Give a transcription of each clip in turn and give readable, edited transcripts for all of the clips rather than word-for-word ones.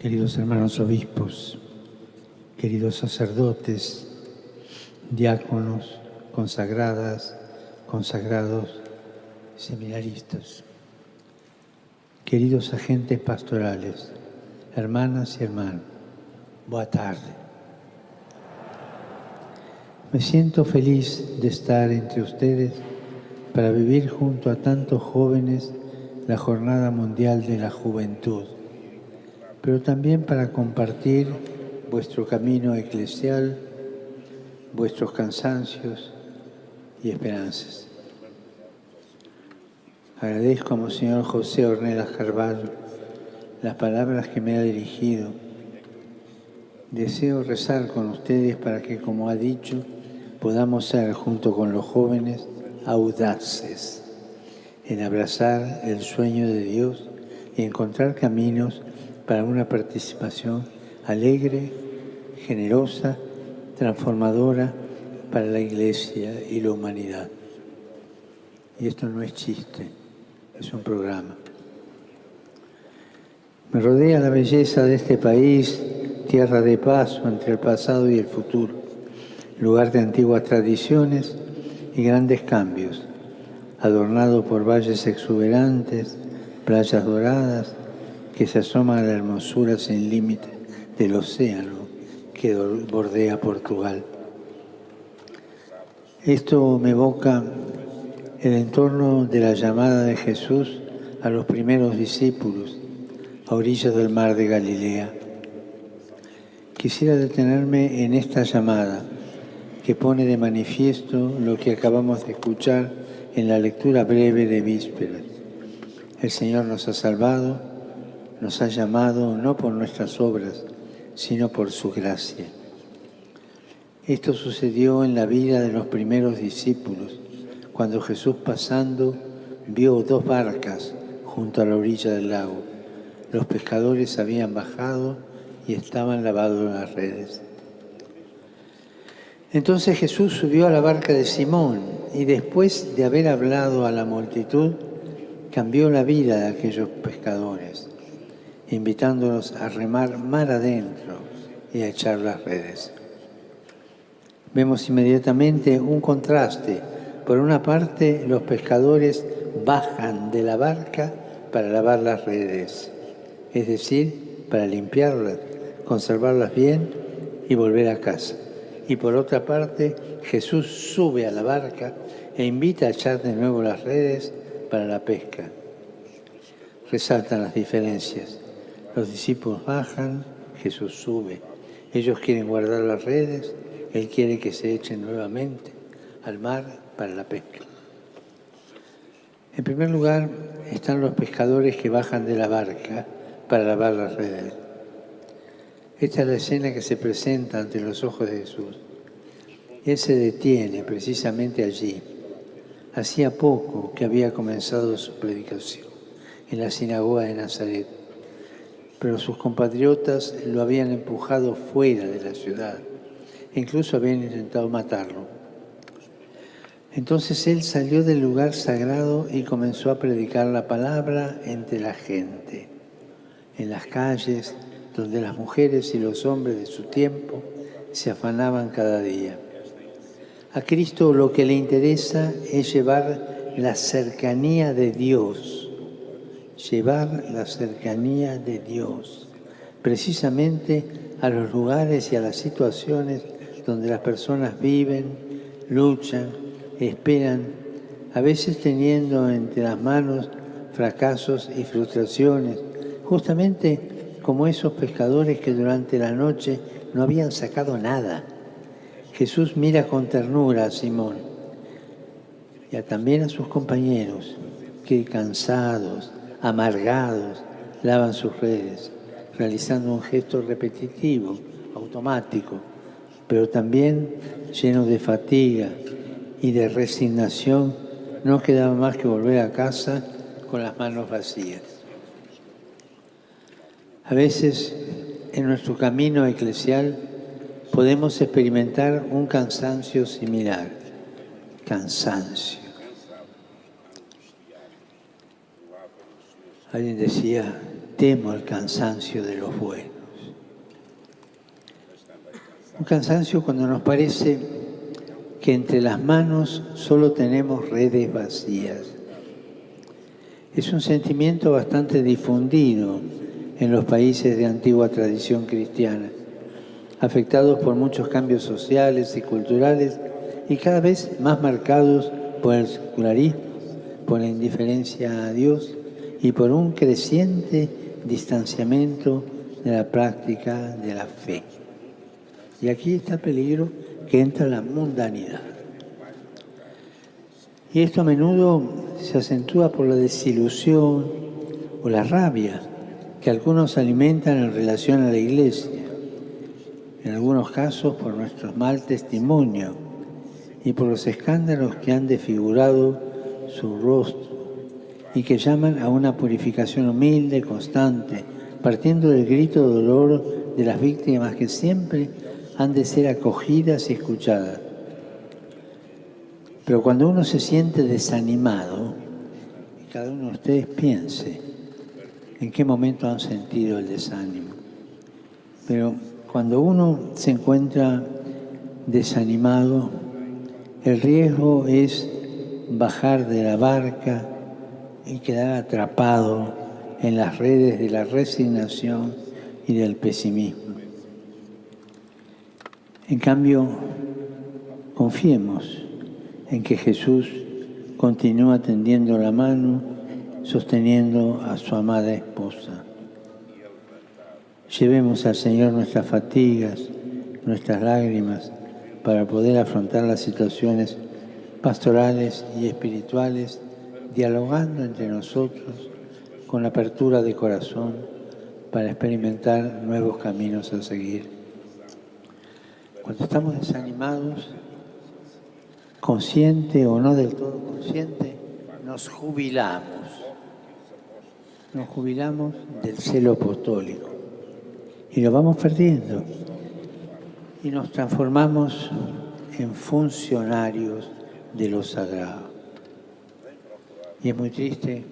Queridos hermanos obispos, queridos sacerdotes, diáconos, consagradas, consagrados, seminaristas, queridos agentes pastorales, hermanas y hermanos, boa tarde. Me siento feliz de estar entre ustedes para vivir junto a tantos jóvenes la Jornada Mundial de la Juventud, pero también para compartir vuestro camino eclesial, vuestros cansancios y esperanzas. Agradezco a Monseñor José Ornelas Carvalho las palabras que me ha dirigido. Deseo rezar con ustedes para que, como ha dicho, podamos ser, junto con los jóvenes, audaces en abrazar el sueño de Dios y encontrar caminos para una participación alegre, generosa, transformadora para la Iglesia y la humanidad. Y esto no es chiste, es un programa. Me rodea la belleza de este país, tierra de paso entre el pasado y el futuro, lugar de antiguas tradiciones y grandes cambios, adornado por valles exuberantes, playas doradas, que se asoman a la hermosura sin límite del océano que bordea Portugal. Esto me evoca el entorno de la llamada de Jesús a los primeros discípulos a orillas del mar de Galilea. Quisiera detenerme en esta llamada que pone de manifiesto lo que acabamos de escuchar en la lectura breve de Vísperas. El Señor nos ha salvado, nos ha llamado no por nuestras obras, sino por su gracia. Esto sucedió en la vida de los primeros discípulos, cuando Jesús, pasando, vio 2 barcas junto a la orilla del lago. Los pescadores habían bajado y estaban lavados las redes. Entonces Jesús subió a la barca de Simón y, después de haber hablado a la multitud, cambió la vida de aquellos pescadores, invitándolos a remar mar adentro y a echar las redes. Vemos inmediatamente un contraste. Por una parte, los pescadores bajan de la barca para lavar las redes, es decir, para limpiarlas, conservarlas bien y volver a casa. Y por otra parte, Jesús sube a la barca e invita a echar de nuevo las redes para la pesca. Resaltan las diferencias. Los discípulos bajan, Jesús sube. Ellos quieren guardar las redes, Él quiere que se echen nuevamente al mar para la pesca. En primer lugar, están los pescadores que bajan de la barca para lavar las redes. Esta es la escena que se presenta ante los ojos de Jesús. Él se detiene precisamente allí. Hacía poco que había comenzado su predicación en la sinagoga de Nazaret, pero sus compatriotas lo habían empujado fuera de la ciudad e incluso habían intentado matarlo. Entonces él salió del lugar sagrado y comenzó a predicar la palabra entre la gente, en las calles donde las mujeres y los hombres de su tiempo se afanaban cada día. A Cristo lo que le interesa es llevar la cercanía de Dios, precisamente a los lugares y a las situaciones donde las personas viven, luchan, esperan, a veces teniendo entre las manos fracasos y frustraciones, justamente como esos pescadores que durante la noche no habían sacado nada. Jesús mira con ternura a Simón y también a sus compañeros que, cansados, amargados, lavan sus redes, realizando un gesto repetitivo, automático, pero también lleno de fatiga y de resignación. No quedaba más que volver a casa con las manos vacías. A veces, en nuestro camino eclesial, podemos experimentar un cansancio similar. Cansancio. Alguien decía, temo el cansancio de los buenos. Un cansancio cuando nos parece que entre las manos solo tenemos redes vacías. Es un sentimiento bastante difundido en los países de antigua tradición cristiana, afectados por muchos cambios sociales y culturales y cada vez más marcados por el secularismo, por la indiferencia a Dios y por un creciente distanciamiento de la práctica de la fe. Y aquí está el peligro que entra la mundanidad. Y esto a menudo se acentúa por la desilusión o la rabia que algunos alimentan en relación a la Iglesia, en algunos casos por nuestro mal testimonio y por los escándalos que han desfigurado su rostro y que llaman a una purificación humilde, constante, partiendo del grito de dolor de las víctimas que siempre han de ser acogidas y escuchadas. Pero cuando uno se siente desanimado, y cada uno de ustedes piense en qué momento han sentido el desánimo, pero cuando uno se encuentra desanimado, el riesgo es bajar de la barca y quedar atrapado en las redes de la resignación y del pesimismo. En cambio, confiemos en que Jesús continúa tendiendo la mano, sosteniendo a su amada esposa. Llevemos al Señor nuestras fatigas, nuestras lágrimas, para poder afrontar las situaciones pastorales y espirituales, dialogando entre nosotros con apertura de corazón para experimentar nuevos caminos a seguir. Cuando estamos desanimados, consciente o no del todo consciente, nos jubilamos del celo apostólico y lo vamos perdiendo y nos transformamos en funcionarios de lo sagrado. Y es muy triste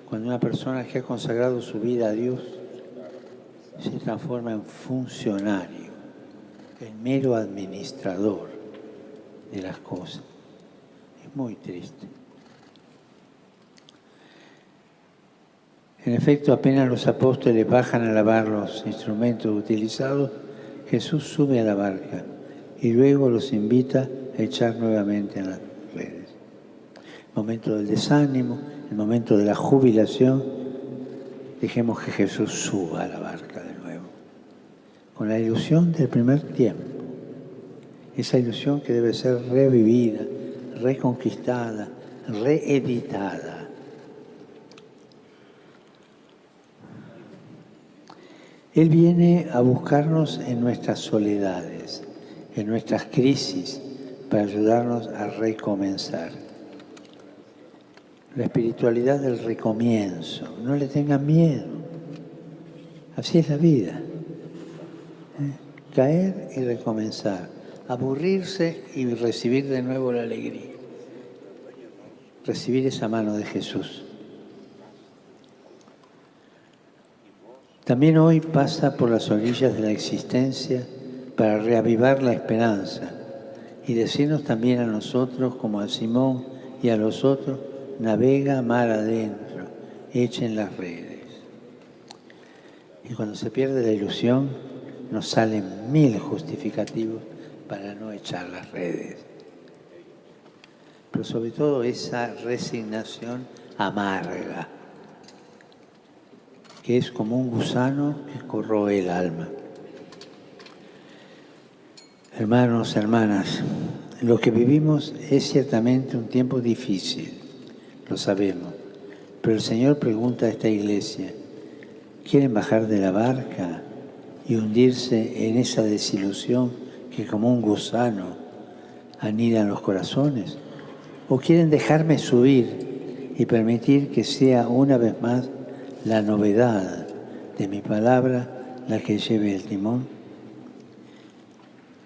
cuando una persona que ha consagrado su vida a Dios se transforma en funcionario, en mero administrador de las cosas. Es muy triste. En efecto, apenas los apóstoles bajan a lavar los instrumentos utilizados, Jesús sube a la barca y luego los invita a echar nuevamente en las redes. El momento del desánimo, el momento de la jubilación, dejemos que Jesús suba a la barca de nuevo, con la ilusión del primer tiempo, esa ilusión que debe ser revivida, reconquistada, reeditada. Él viene a buscarnos en nuestras soledades, en nuestras crisis, para ayudarnos a recomenzar. La espiritualidad del recomienzo. No le tengan miedo. Así es la vida. Caer y recomenzar. Aburrirse y recibir de nuevo la alegría. Recibir esa mano de Jesús. También hoy pasa por las orillas de la existencia para reavivar la esperanza y decirnos también a nosotros, como a Simón y a los otros, navega mar adentro, echen las redes. Y cuando se pierde la ilusión, nos salen 1000 justificativos para no echar las redes. Pero sobre todo esa resignación amarga, que es como un gusano que corroe el alma. Hermanos, hermanas, lo que vivimos es ciertamente un tiempo difícil, lo sabemos, pero el Señor pregunta a esta iglesia, ¿quieren bajar de la barca y hundirse en esa desilusión que como un gusano anida en los corazones? ¿O quieren dejarme subir y permitir que sea una vez más la novedad de mi palabra la que lleve el timón?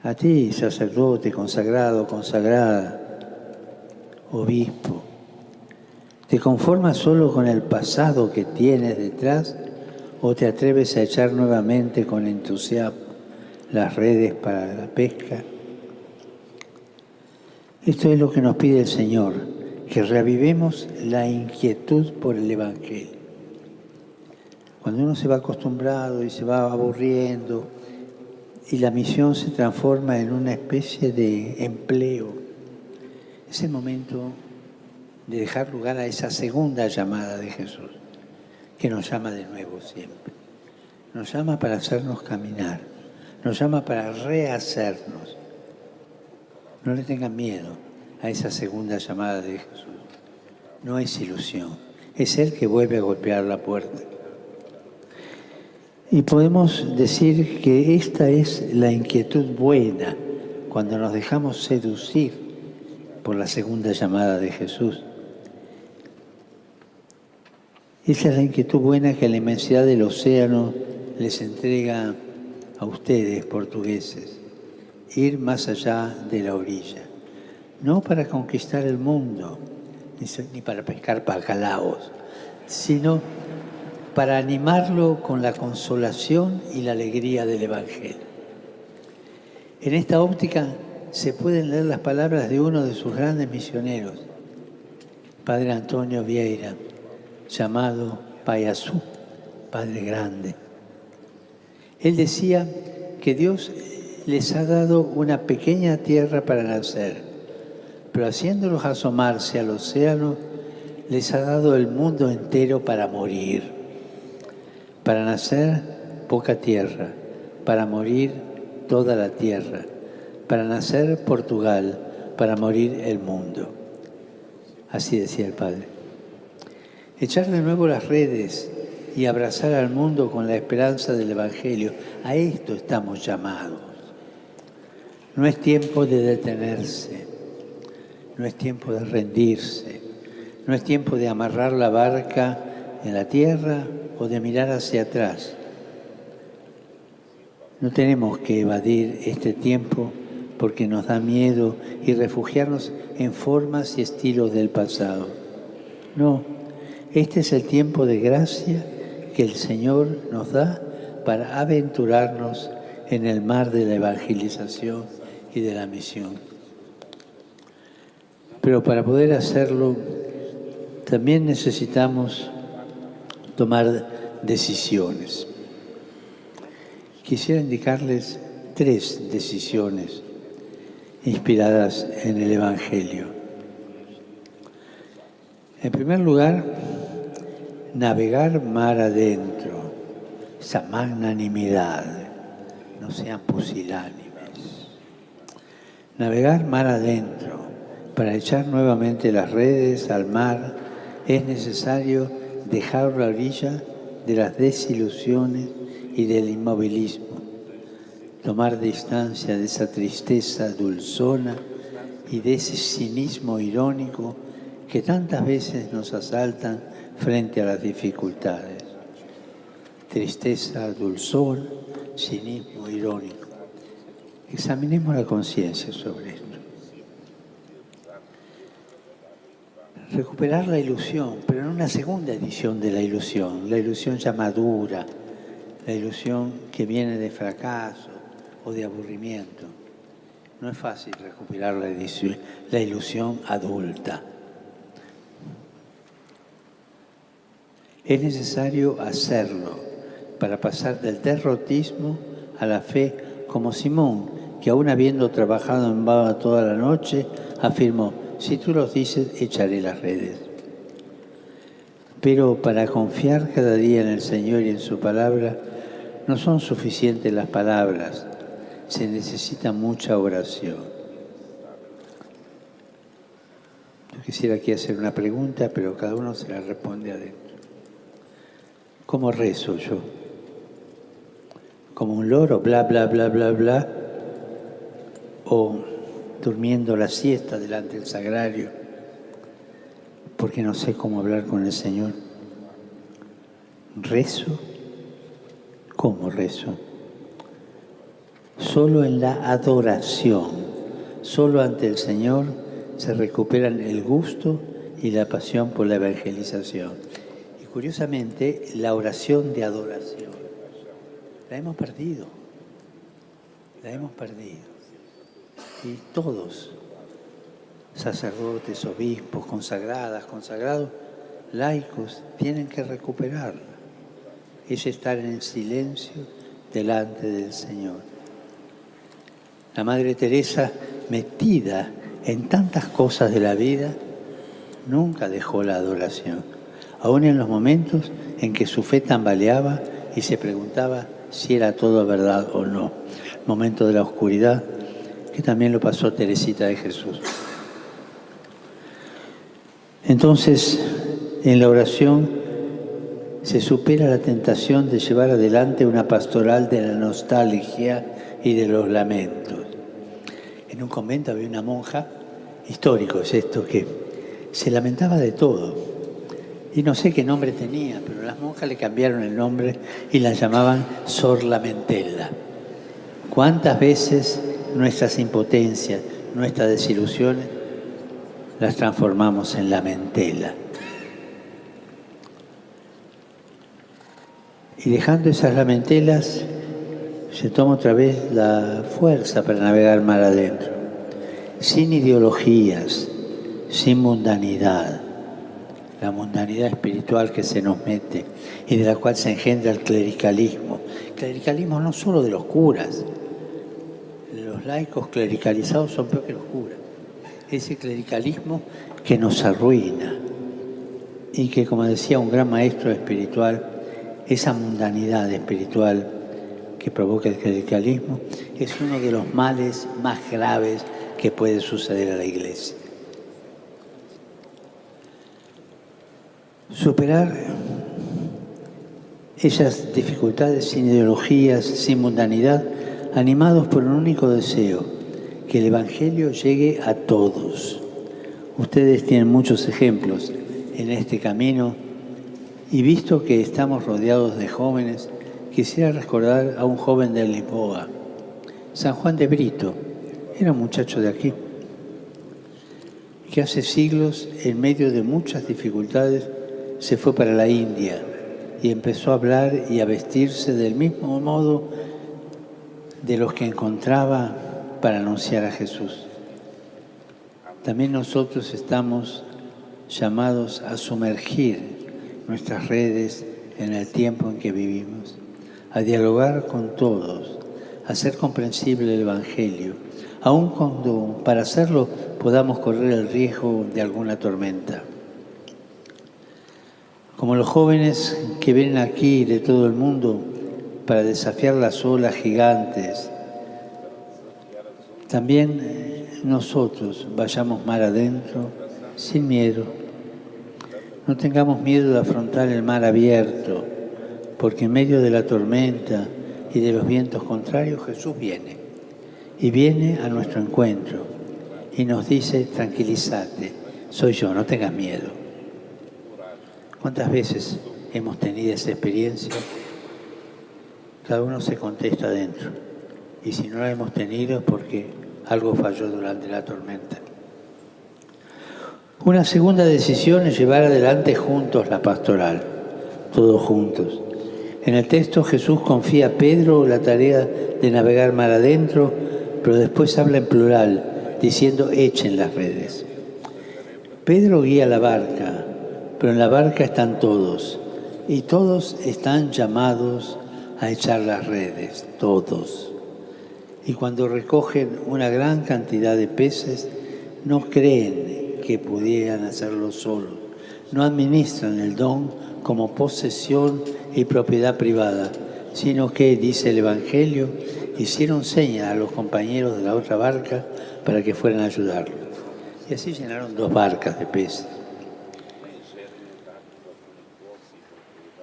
A ti, sacerdote, consagrado, consagrada, obispo, ¿te conformas solo con el pasado que tienes detrás ¿O te atreves a echar nuevamente con entusiasmo las redes para la pesca? Esto es lo que nos pide el Señor, que reavivemos la inquietud por el Evangelio. Cuando uno se va acostumbrado y se va aburriendo y la misión se transforma en una especie de empleo, es el momento de dejar lugar a esa segunda llamada de Jesús, que nos llama de nuevo siempre. Nos llama para hacernos caminar, nos llama para rehacernos. No le tengan miedo a esa segunda llamada de Jesús. No es ilusión, es Él que vuelve a golpear la puerta. Y podemos decir que esta es la inquietud buena, cuando nos dejamos seducir por la segunda llamada de Jesús. Esa es la inquietud buena que la inmensidad del océano les entrega a ustedes, portugueses, ir más allá de la orilla, no para conquistar el mundo, ni para pescar bacalaos, sino para animarlo con la consolación y la alegría del Evangelio. En esta óptica se pueden leer las palabras de uno de sus grandes misioneros, Padre Antonio Vieira, llamado Payasú, Padre Grande. Él decía que Dios les ha dado una pequeña tierra para nacer, pero haciéndolos asomarse al océano, les ha dado el mundo entero para morir. Para nacer, poca tierra, para morir, toda la tierra, para nacer, Portugal, para morir, el mundo. Así decía el Padre. Echar de nuevo las redes y abrazar al mundo con la esperanza del Evangelio. A esto estamos llamados. No es tiempo de detenerse, no es tiempo de rendirse, no es tiempo de amarrar la barca en la tierra o de mirar hacia atrás. No tenemos que evadir este tiempo porque nos da miedo y refugiarnos en formas y estilos del pasado. No, este es el tiempo de gracia que el Señor nos da para aventurarnos en el mar de la evangelización y de la misión. Pero para poder hacerlo, también necesitamos tomar decisiones. Quisiera indicarles 3 decisiones inspiradas en el Evangelio. En primer lugar, navegar mar adentro, esa magnanimidad, no sean pusilánimes. Navegar mar adentro, para echar nuevamente las redes al mar, es necesario dejar la orilla de las desilusiones y del inmovilismo, tomar distancia de esa tristeza dulzona y de ese cinismo irónico que tantas veces nos asaltan frente a las dificultades. Tristeza, dulzor, cinismo irónico. Examinemos la conciencia sobre esto. Recuperar la ilusión, pero en una segunda edición de la ilusión ya madura, la ilusión que viene de fracaso o de aburrimiento. No es fácil recuperar la ilusión adulta. Es necesario hacerlo para pasar del derrotismo a la fe, como Simón, que aún habiendo trabajado en vano toda la noche, afirmó: si tú los dices, echaré las redes. Pero para confiar cada día en el Señor y en su palabra, no son suficientes las palabras, se necesita mucha oración. Yo quisiera aquí hacer una pregunta, pero cada uno se la responde adentro. ¿Cómo rezo yo? ¿Como un loro, bla, bla, bla, bla, bla? ¿O durmiendo la siesta delante del sagrario porque no sé cómo hablar con el Señor? ¿Rezo? ¿Cómo rezo? Solo en la adoración, solo ante el Señor se recuperan el gusto y la pasión por la evangelización. Y Curiosamente, la oración de adoración la hemos perdido. La hemos perdido. Y todos, sacerdotes, obispos, consagradas, consagrados, laicos, tienen que recuperarla. Es estar en silencio delante del Señor. La Madre Teresa, metida en tantas cosas de la vida, nunca dejó la adoración, aún en los momentos en que su fe tambaleaba y se preguntaba si era todo verdad o no. El momento de la oscuridad, que también lo pasó Teresita de Jesús. Entonces, en la oración se supera la tentación de llevar adelante una pastoral de la nostalgia y de los lamentos. En un convento había una monja, histórico es esto, que se lamentaba de todo. Y no sé qué nombre tenía, pero las monjas le cambiaron el nombre y la llamaban Sor Lamentela. ¿Cuántas veces nuestras impotencias, nuestras desilusiones, las transformamos en lamentela? Y dejando esas lamentelas, se toma otra vez la fuerza para navegar mar adentro, sin ideologías, sin mundanidad, la mundanidad espiritual que se nos mete y de la cual se engendra el clericalismo. Clericalismo no solo de los curas, los laicos clericalizados son peor que los curas. Ese clericalismo que nos arruina y que, como decía un gran maestro espiritual, esa mundanidad espiritual que provoca el clericalismo es uno de los males más graves que puede suceder a la Iglesia. Superar esas dificultades sin ideologías, sin mundanidad, animados por un único deseo, que el Evangelio llegue a todos. Ustedes tienen muchos ejemplos en este camino y visto que estamos rodeados de jóvenes, quisiera recordar a un joven de Lisboa, San Juan de Brito, era un muchacho de aquí, que hace siglos, en medio de muchas dificultades, se fue para la India y empezó a hablar y a vestirse del mismo modo de los que encontraba para anunciar a Jesús. También nosotros estamos llamados a sumergir nuestras redes en el tiempo en que vivimos, a dialogar con todos, a hacer comprensible el Evangelio, aun cuando para hacerlo podamos correr el riesgo de alguna tormenta. Como los jóvenes que vienen aquí de todo el mundo para desafiar las olas gigantes, también nosotros vayamos mar adentro sin miedo. No tengamos miedo de afrontar el mar abierto, porque en medio de la tormenta y de los vientos contrarios Jesús viene. Y viene a nuestro encuentro y nos dice: tranquilízate, soy yo, no tengas miedo. ¿Cuántas veces hemos tenido esa experiencia? Cada uno se contesta adentro. Y si no la hemos tenido es porque algo falló durante la tormenta. Una segunda decisión es llevar adelante juntos la pastoral, todos juntos. En el texto Jesús confía a Pedro la tarea de navegar mar adentro, pero después habla en plural, diciendo: echen las redes. Pedro guía la barca, pero en la barca están todos, y todos están llamados a echar las redes, todos. Y cuando recogen una gran cantidad de peces, no creen que pudieran hacerlo solos, no administran el don como posesión y propiedad privada, sino que, dice el Evangelio, hicieron señas a los compañeros de la otra barca para que fueran a ayudarlos. Y así llenaron 2 barcas de peces.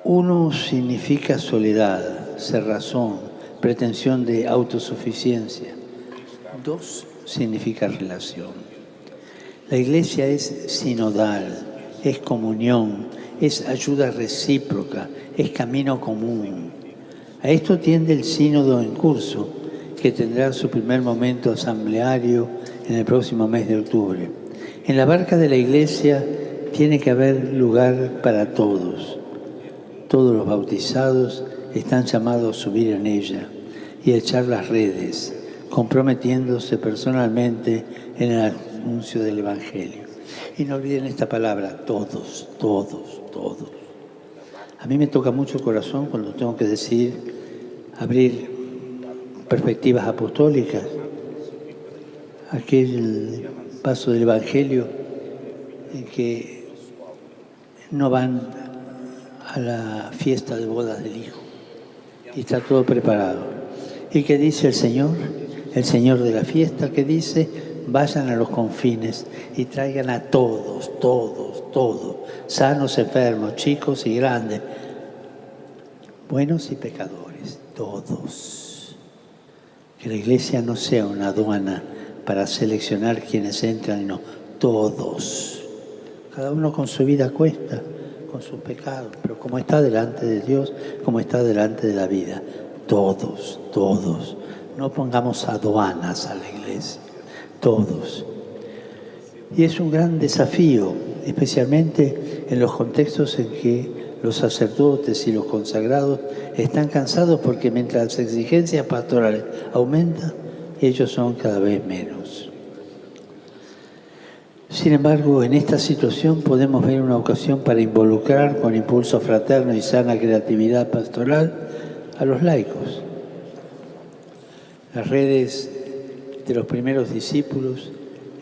Uno significa soledad, cerrazón, pretensión de autosuficiencia. 2 significa relación. La Iglesia es sinodal, es comunión, es ayuda recíproca, es camino común. A esto tiende el sínodo en curso, que tendrá su primer momento asambleario en el próximo mes de octubre. En la barca de la Iglesia tiene que haber lugar para todos, Todos los bautizados están llamados a subir en ella y a echar las redes, comprometiéndose personalmente en el anuncio del Evangelio. Y no olviden esta palabra, todos, todos, todos. A mí me toca mucho el corazón cuando tengo que decir, abrir perspectivas apostólicas, aquel paso del Evangelio en que no van a la fiesta de bodas del Hijo y está todo preparado. ¿Y qué dice el Señor de la fiesta? Que dice, vayan a los confines y traigan a todos, todos, todos, sanos, enfermos, chicos y grandes, buenos y pecadores, todos. Que la iglesia no sea una aduana para seleccionar quienes entran, no, todos. Cada uno con su vida a cuesta, con sus pecados, pero como está delante de Dios, como está delante de la vida, todos, todos. No pongamos aduanas a la iglesia, todos. Y es un gran desafío, especialmente en los contextos en que los sacerdotes y los consagrados están cansados porque mientras las exigencias pastorales aumentan, ellos son cada vez menos. Sin embargo, en esta situación podemos ver una ocasión para involucrar con impulso fraterno y sana creatividad pastoral a los laicos. Las redes de los primeros discípulos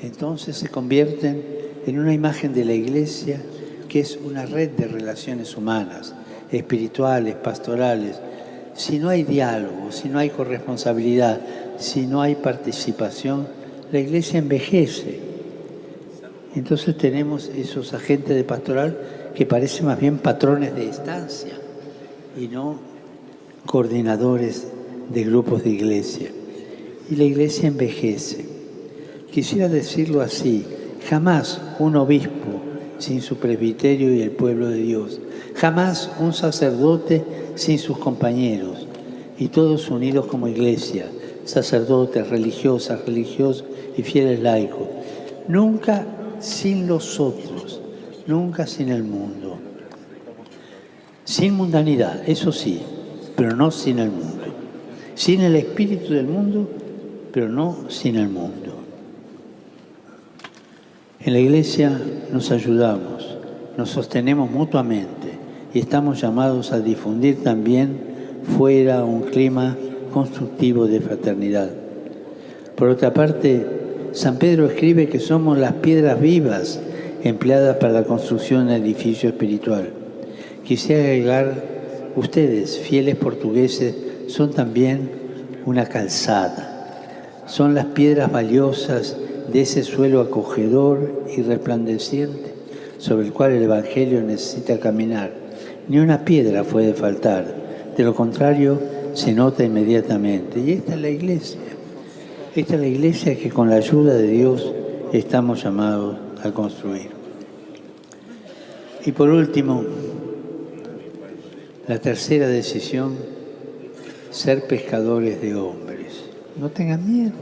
entonces se convierten en una imagen de la Iglesia que es una red de relaciones humanas, espirituales, pastorales. Si no hay diálogo, si no hay corresponsabilidad, si no hay participación, la Iglesia envejece. Entonces tenemos esos agentes de pastoral que parecen más bien patrones de estancia y no coordinadores de grupos de iglesia. Y la iglesia envejece. Quisiera decirlo así, jamás un obispo sin su presbiterio y el pueblo de Dios, jamás un sacerdote sin sus compañeros, y todos unidos como iglesia, sacerdotes, religiosas, religiosos y fieles laicos. Nunca sin los otros, nunca sin el mundo. Sin mundanidad, eso sí, pero no sin el mundo. Sin el espíritu del mundo, pero no sin el mundo. En la iglesia nos ayudamos, nos sostenemos mutuamente y estamos llamados a difundir también fuera un clima constructivo de fraternidad. Por otra parte, San Pedro escribe que somos las piedras vivas empleadas para la construcción de un edificio espiritual. Quisiera agregar, ustedes, fieles portugueses, son también una calzada. Son las piedras valiosas de ese suelo acogedor y resplandeciente sobre el cual el Evangelio necesita caminar. Ni una piedra puede faltar. De lo contrario, se nota inmediatamente. Y esta es la iglesia. Esta es la iglesia que con la ayuda de Dios estamos llamados a construir. Y por último, la tercera decisión, ser pescadores de hombres. No tengan miedo.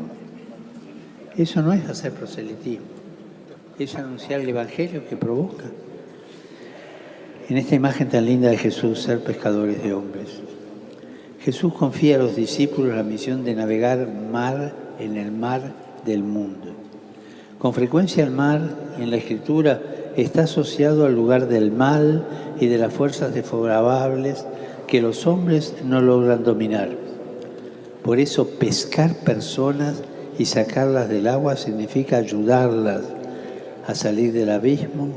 Eso no es hacer proselitismo, es anunciar el Evangelio que provoca. En esta imagen tan linda de Jesús, ser pescadores de hombres. Jesús confía a los discípulos la misión de navegar en el mar del mundo. Con frecuencia el mar, en la Escritura, está asociado al lugar del mal y de las fuerzas desfavorables que los hombres no logran dominar. Por eso, pescar personas y sacarlas del agua significa ayudarlas a salir del abismo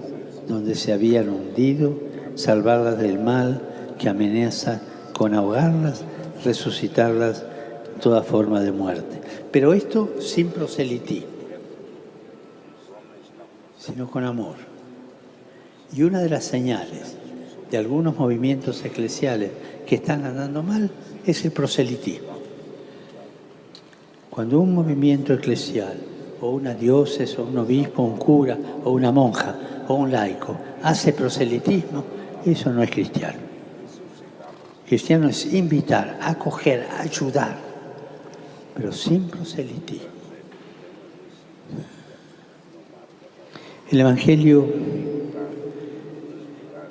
donde se habían hundido, salvarlas del mal que amenaza con ahogarlas, resucitarlas de toda forma de muerte. Pero esto sin proselitismo, sino con amor. Y una de las señales de algunos movimientos eclesiales que están andando mal es el proselitismo. Cuando un movimiento eclesial, o una diócesis, o un obispo, un cura, o una monja, o un laico, hace proselitismo, eso no es cristiano. Cristiano es invitar, acoger, ayudar, pero sin proselitismo. El Evangelio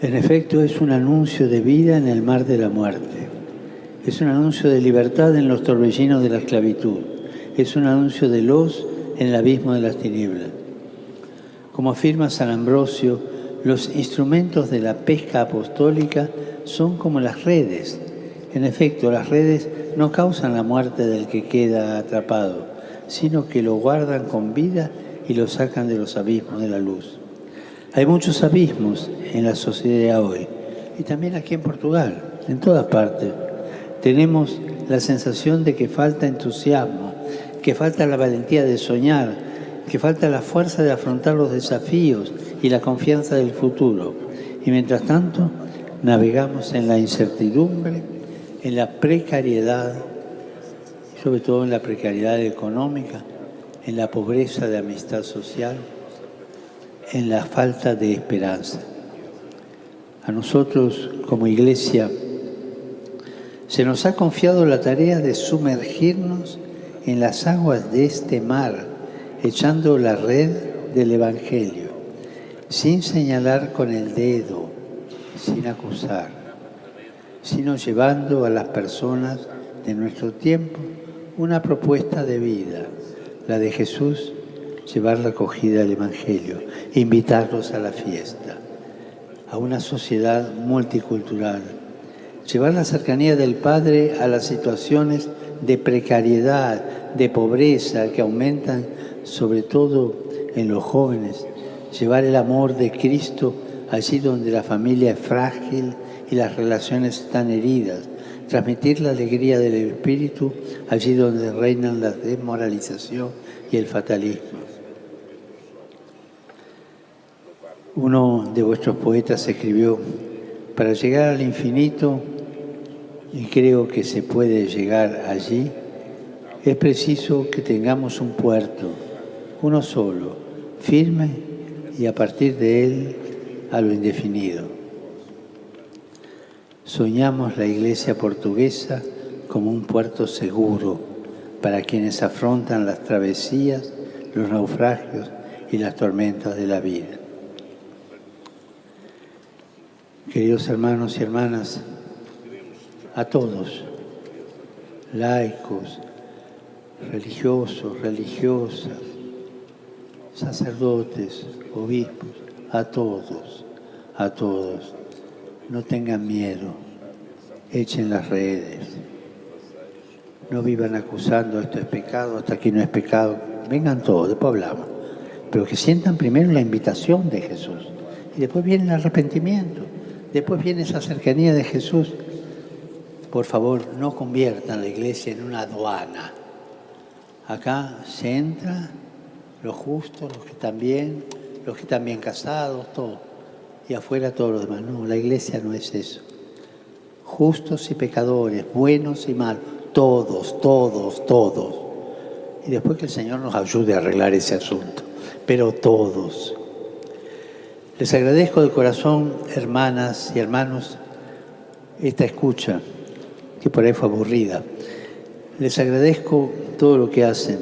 En efecto, es un anuncio de vida en el mar de la muerte. Es un anuncio de libertad en los torbellinos de la esclavitud. Es un anuncio de luz en el abismo de las tinieblas. Como afirma San Ambrosio, los instrumentos de la pesca apostólica son como las redes. En efecto, las redes no causan la muerte del que queda atrapado, sino que lo guardan con vida y lo sacan de los abismos de la luz. Hay muchos abismos en la sociedad hoy, y también aquí en Portugal, en todas partes. Tenemos la sensación de que falta entusiasmo, que falta la valentía de soñar, que falta la fuerza de afrontar los desafíos y la confianza del futuro. Y mientras tanto, navegamos en la incertidumbre, en la precariedad, sobre todo en la precariedad económica, en la pobreza de amistad social, en la falta de esperanza. A nosotros, como Iglesia, se nos ha confiado la tarea de sumergirnos en las aguas de este mar, echando la red del Evangelio, sin señalar con el dedo, sin acusar, sino llevando a las personas de nuestro tiempo una propuesta de vida, la de Jesús, llevar la acogida del Evangelio, invitarlos a la fiesta, a una sociedad multicultural, llevar la cercanía del Padre a las situaciones de precariedad, de pobreza que aumentan sobre todo en los jóvenes, llevar el amor de Cristo allí donde la familia es frágil y las relaciones están heridas, transmitir la alegría del Espíritu allí donde reinan la desmoralización y el fatalismo. Uno de vuestros poetas escribió: para llegar al infinito, y creo que se puede llegar allí, es preciso que tengamos un puerto, uno solo, firme, y a partir de él a lo indefinido. Soñamos la Iglesia portuguesa como un puerto seguro para quienes afrontan las travesías, los naufragios y las tormentas de la vida. Queridos hermanos y hermanas, a todos, laicos, religiosos, religiosas, sacerdotes, obispos, a todos, no tengan miedo, echen las redes, no vivan acusando esto es pecado, hasta aquí no es pecado, vengan todos, después hablamos, pero que sientan primero la invitación de Jesús, y después viene el arrepentimiento, después viene esa cercanía de Jesús. Por favor, no conviertan la Iglesia en una aduana. Acá se entra los justos, los que están bien casados, todo. Y afuera todos los demás. No, la Iglesia no es eso. Justos y pecadores, buenos y malos, todos. Y después que el Señor nos ayude a arreglar ese asunto. Pero todos. Les agradezco de corazón, hermanas y hermanos, esta escucha, que por ahí fue aburrida. Les agradezco todo lo que hacen,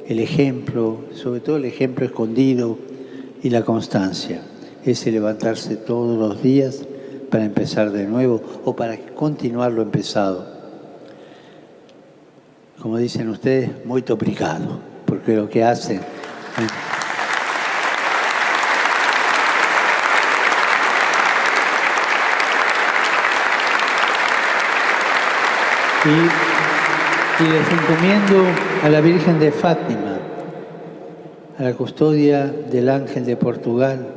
el ejemplo, sobre todo el ejemplo escondido y la constancia. Ese levantarse todos los días para empezar de nuevo o para continuar lo empezado. Como dicen ustedes, muy obrigado, porque lo que hacen... Y les encomiendo a la Virgen de Fátima, a la custodia del Ángel de Portugal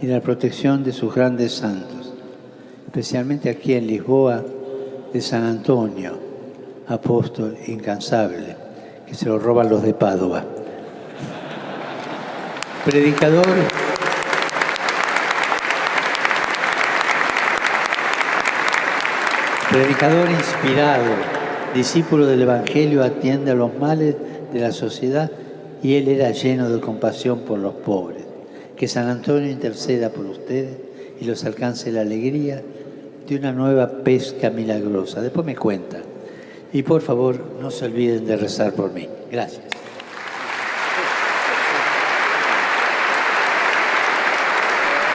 y la protección de sus grandes santos, especialmente aquí en Lisboa, de San Antonio, apóstol incansable, que se lo roban los de Padua. Predicador inspirado, discípulo del Evangelio, atiende a los males de la sociedad y él era lleno de compasión por los pobres. Que San Antonio interceda por ustedes y los alcance la alegría de una nueva pesca milagrosa. Después me cuentan. Y por favor, no se olviden de rezar por mí. Gracias.